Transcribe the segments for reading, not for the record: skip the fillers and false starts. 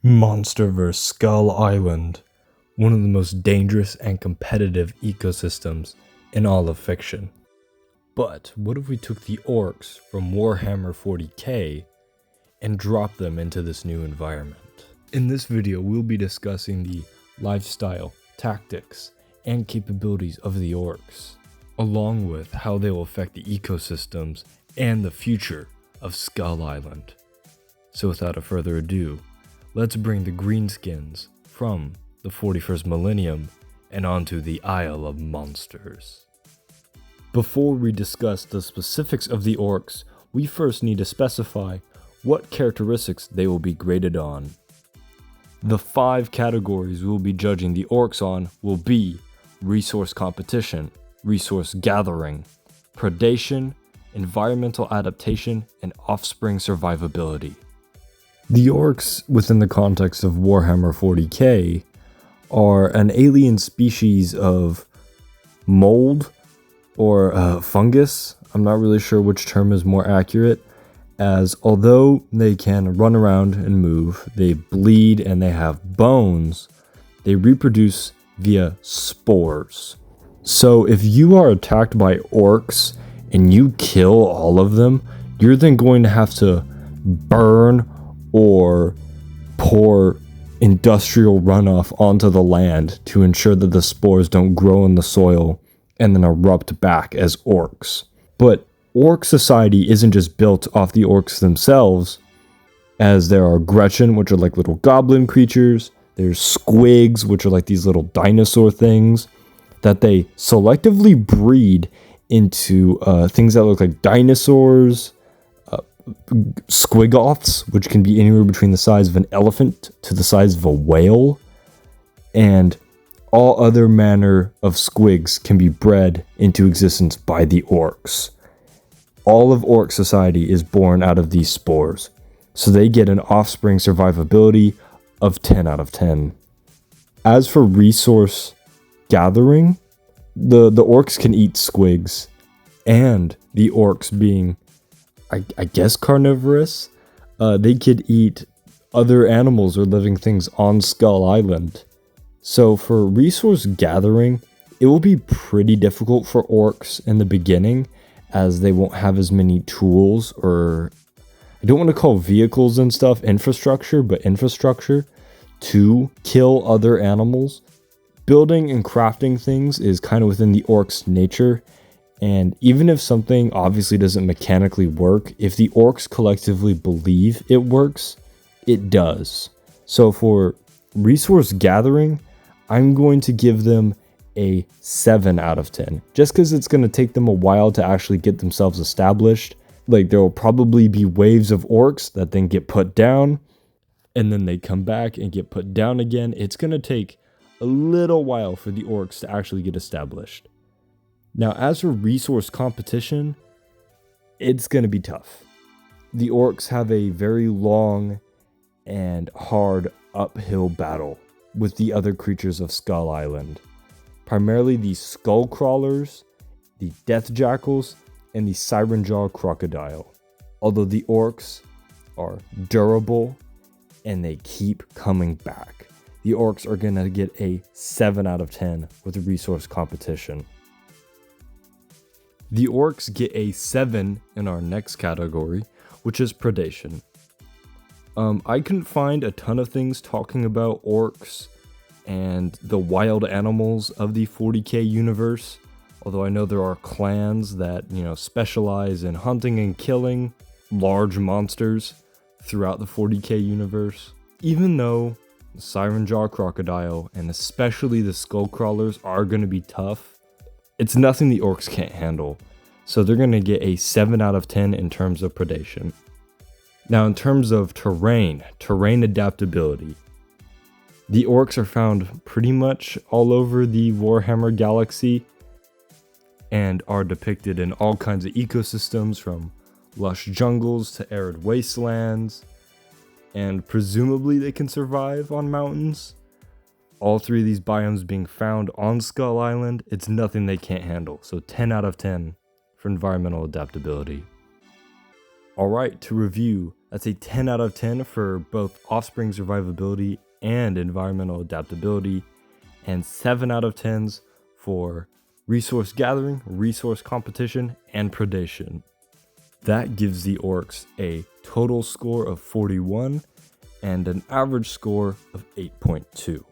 Monsterverse Skull Island, one of the most dangerous and competitive ecosystems in all of fiction. But what if we took the orcs from Warhammer 40k and dropped them into this new environment? In this video, we'll be discussing the lifestyle, tactics, and capabilities of the orcs, along with how they will affect the ecosystems and the future of Skull Island. So without further ado, let's bring the greenskins from the 41st millennium and onto the Isle of Monsters. Before we discuss the specifics of the orcs, we first need to specify what characteristics they will be graded on. The 5 categories we'll be judging the orcs on will be resource competition, resource gathering, predation, environmental adaptation, and offspring survivability. The orcs, within the context of Warhammer 40k, are an alien species of mold or fungus. I'm not really sure which term is more accurate, as although they can run around and move, they bleed, and they have bones, they reproduce via spores. So if you are attacked by orcs and you kill all of them, you're then going to have to burn or pour industrial runoff onto the land to ensure that the spores don't grow in the soil and then erupt back as orcs. But orc society isn't just built off the orcs themselves, as there are Gretchen, which are like little goblin creatures, there's squigs, which are like these little dinosaur things that they selectively breed into things that look like dinosaurs, squigoths, which can be anywhere between the size of an elephant to the size of a whale, and all other manner of squigs can be bred into existence by the orcs. All of orc society is born out of these spores, so they get an offspring survivability of 10 out of 10. As for resource gathering, the orcs can eat squigs, and the orcs being I guess carnivorous, they could eat other animals or living things on Skull Island. So for resource gathering, it will be pretty difficult for orcs in the beginning, as they won't have as many tools, or I don't want to call vehicles and stuff infrastructure, but infrastructure to kill other animals. Building and crafting things is kind of within the orcs' nature. And even if something obviously doesn't mechanically work, if the orcs collectively believe it works, it does. So for resource gathering, I'm going to give them a 7 out of 10. Just because it's going to take them a while to actually get themselves established. Like, there will probably be waves of orcs that then get put down, and then they come back and get put down again. It's going to take a little while for the orcs to actually get established. Now, as for resource competition, it's going to be tough. The orcs have a very long and hard uphill battle with the other creatures of Skull Island. Primarily the skull crawlers, the death jackals, and the siren jaw crocodile. Although the orcs are durable and they keep coming back, the orcs are going to get a 7 out of 10 with the resource competition. The orcs get a 7 in our next category, which is predation. I couldn't find a ton of things talking about orcs and the wild animals of the 40k universe, although I know there are clans that, specialize in hunting and killing large monsters throughout the 40k universe. Even though the siren jaw crocodile and especially the skull crawlers are going to be tough, it's nothing the orcs can't handle, so they're going to get a 7 out of 10 in terms of predation. Now, in terms of terrain adaptability, the orcs are found pretty much all over the Warhammer galaxy and are depicted in all kinds of ecosystems, from lush jungles to arid wastelands, and presumably they can survive on mountains. All 3 of these biomes being found on Skull Island, it's nothing they can't handle. So 10 out of 10 for environmental adaptability. Alright, to review That's a 10 out of 10 for both offspring survivability and environmental adaptability, and 7 out of 10s for resource gathering, resource competition, and predation. That gives the orcs a total score of 41 and an average score of 8.2.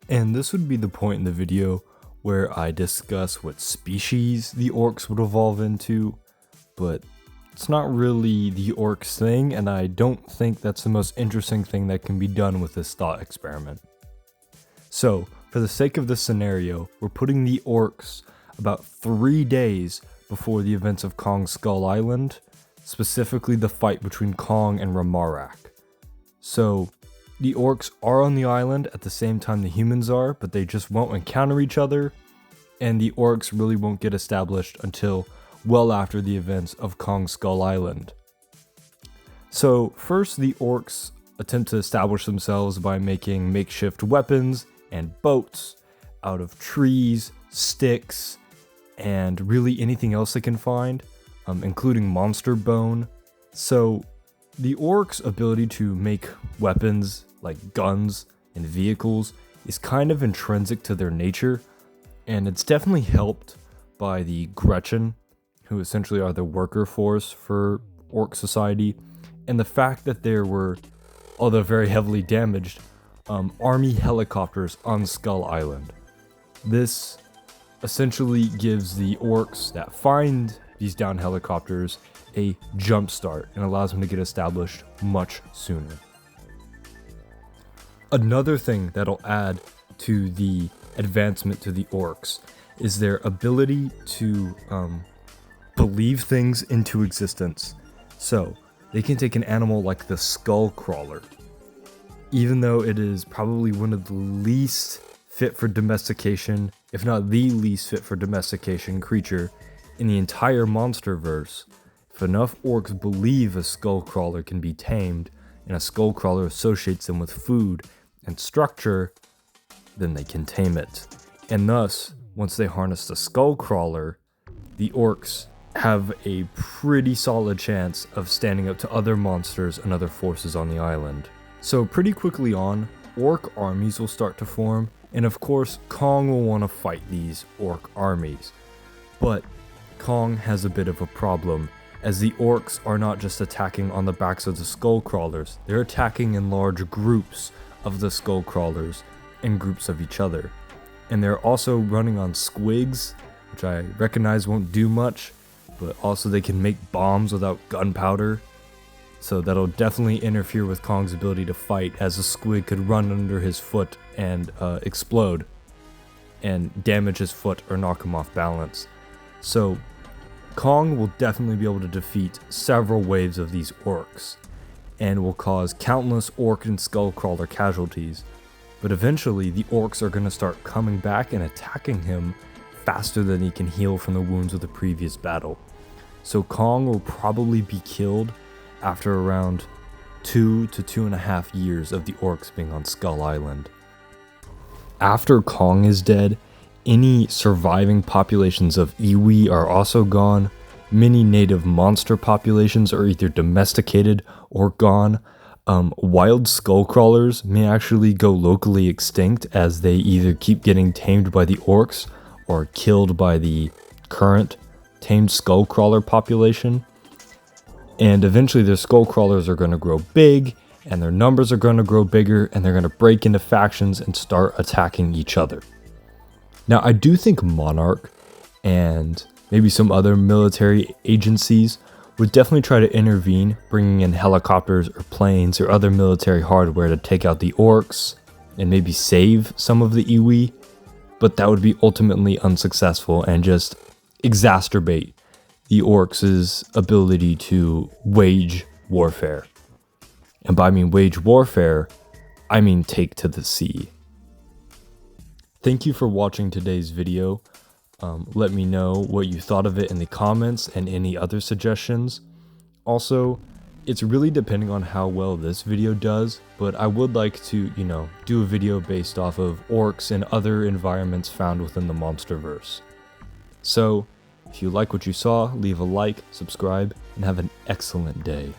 And this would be the point in the video where I discuss what species the orcs would evolve into, but it's not really the orcs thing, and I don't think that's the most interesting thing that can be done with this thought experiment. So, for the sake of this scenario, we're putting the orcs about 3 days before the events of Kong's Skull Island, specifically the fight between Kong and Ramarak. So, the orcs are on the island at the same time the humans are, but they just won't encounter each other, and the orcs really won't get established until well after the events of Kong's Skull Island. So first the orcs attempt to establish themselves by making makeshift weapons and boats out of trees, sticks, and really anything else they can find, including monster bone. So the orcs' ability to make weapons like guns and vehicles is kind of intrinsic to their nature, and it's definitely helped by the Gretchen, who essentially are the worker force for orc society, and the fact that there were, although very heavily damaged, army helicopters on Skull Island. This essentially gives the orcs that find these down helicopters a jump start and allows them to get established much sooner. Another thing that'll add to the advancement to the orcs is their ability to believe things into existence. So they can take an animal like the skull crawler, even though it is probably one of the least fit for domestication, if not the least fit for domestication creature in the entire monsterverse. If enough orcs believe a skull crawler can be tamed, and a skull crawler associates them with food and structure, then they can tame it. And thus, once they harness the skull crawler, the orcs have a pretty solid chance of standing up to other monsters and other forces on the island. So pretty quickly on, orc armies will start to form, and of course Kong will want to fight these orc armies. But Kong has a bit of a problem, as the orcs are not just attacking on the backs of the skull crawlers, they're attacking in large groups of the skull crawlers and groups of each other. And they're also running on squigs, which I recognize won't do much, but also they can make bombs without gunpowder, so that'll definitely interfere with Kong's ability to fight, as a squig could run under his foot and explode and damage his foot or knock him off balance. So Kong will definitely be able to defeat several waves of these orcs, and will cause countless orc and skullcrawler casualties. But eventually, the orcs are going to start coming back and attacking him faster than he can heal from the wounds of the previous battle. So Kong will probably be killed after around 2 to 2.5 years of the orcs being on Skull Island. After Kong is dead, any surviving populations of iwi are also gone. Many native monster populations are either domesticated or gone. Wild skullcrawlers may actually go locally extinct, as they either keep getting tamed by the orcs or killed by the current tamed skullcrawler population. And eventually their skullcrawlers are going to grow big, and their numbers are going to grow bigger, and they're going to break into factions and start attacking each other. Now, I do think Monarch and maybe some other military agencies would definitely try to intervene, bringing in helicopters or planes or other military hardware to take out the orcs and maybe save some of the iwi, but that would be ultimately unsuccessful and just exacerbate the orcs' ability to wage warfare. And by I mean wage warfare, I mean take to the sea. Thank you for watching today's video. Let me know what you thought of it in the comments and any other suggestions. Also, it's really depending on how well this video does, but I would like to, do a video based off of orcs and other environments found within the monsterverse. So, If you like what you saw, leave a like, subscribe, and have an excellent day.